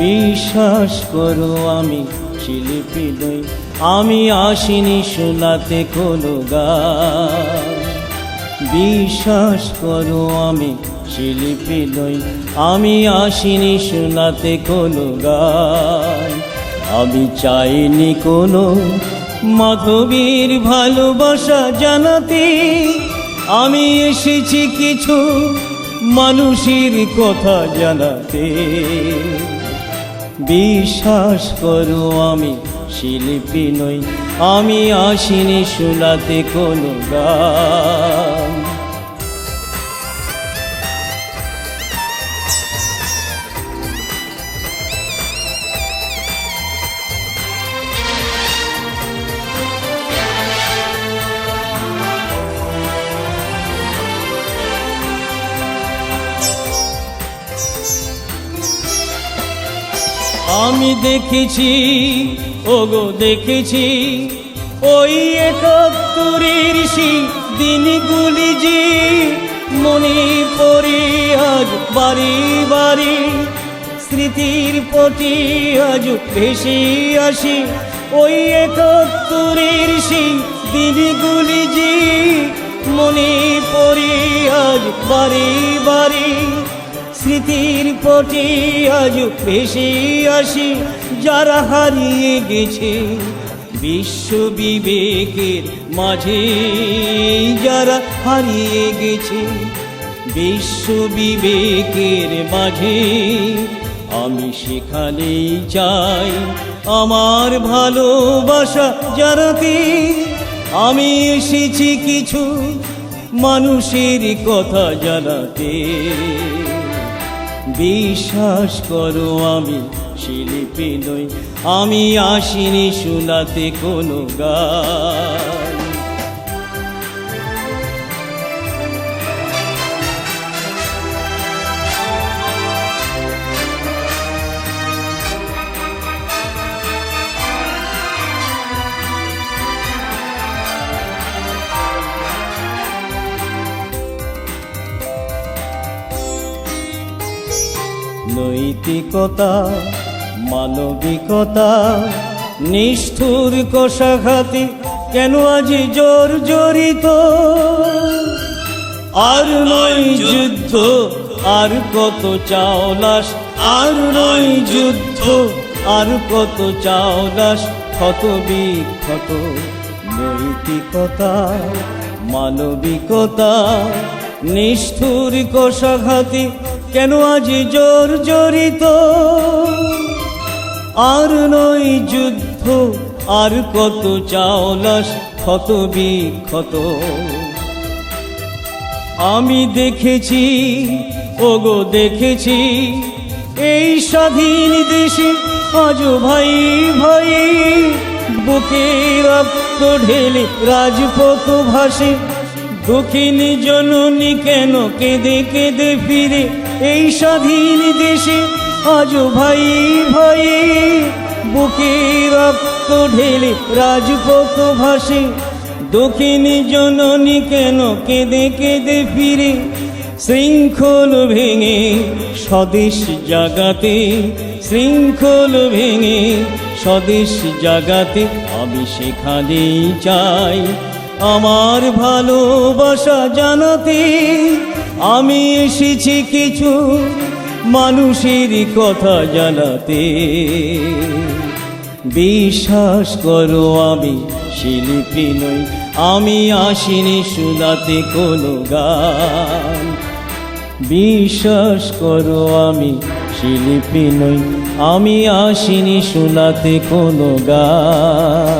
বিশ্বাস করো আমি শিল্পী নই, আমি আসিনি শোনাতে কোনো গান। বিশ্বাস করো আমি শিল্পী নই, আমি আসিনি শোনাতে কোনো গান। আমি চাইনি কোনো মাধবীর ভালোবাসা জানাতে, আমি এসেছি কিছু মানুষের কথা জানাতে। বিশ্বাস করো আমি শিল্পী নই, আমি আসিনি শোনাতে কোনো গান। আমি দেখেছি, ওগো দেখেছি, ওই ৭১-এর দিনগুলি যে মনে পড়ে আজ বাড়ি বাড়ি। স্মৃতির পটে আজ ভেসে আসে ওই ৭১-এর দিনগুলি যে মনে পড়ে আজ বাড়ি বাড়ি। স্মৃতির পটে আজ ভেসে আসে যারা হারিয়ে গেছে বিশ্ব বিবেকের মাঝে, যারা হারিয়ে গেছে বিশ্ব বিবেকের মাঝে। আমি সেখানেই চাই আমার ভালোবাসা জানাতে, আমি এসেছি কিছু মানুষের কথা জানাতে। বিশ্বাস করো আমি শিল্পী নই, আমি আসিনি শোনাতে কোনো গান। নৈতিকতা, মানবিকতা, নিষ্ঠুর কষাঘাতে কেন আজ জর্জরিত? আর নয় যুদ্ধ, আর কত চাও লাশ, আর নয় যুদ্ধ, আর কত চাও লাশ, ক্ষত বিক্ষত। নৈতিকতা, মানবিকতা, নিষ্ঠুর কষাঘাতে কেন আজ জর্জরিত? আর নয় যুদ্ধ, আর কত চাও লাশ, ক্ষত বিক্ষত। আমি দেখেছি, ওগো দেখেছি, এই স্বাধীন দেশে আজ ভাই ভাই বুকে রক্ত ঢেলে রাজপথ ভাসে। দক্ষিণী জননী কেন কেঁদে কেঁদে ফিরে এই স্বাধীন দেশে আজ ভাই ভাই বুকে রক্ত ঢেলে রাজপথ ভাসে। দক্ষিণী জননী কেন কেঁদে কেঁদে ফিরে শৃঙ্খল ভেঙে স্বদেশ জাগাতে, শৃঙ্খল ভেঙে স্বদেশ জাগাতে। আমি সেখানেই চাই আমার ভালোবাসা জানাতে, আমি এসেছি কিছু মানুষের কথা জানাতে। বিশ্বাস করো আমি শিল্পী নই, আমি আসিনি শোনাতে কোনো গান। বিশ্বাস করো আমি শিল্পী নই, আমি আসিনি শোনাতে কোনো গান।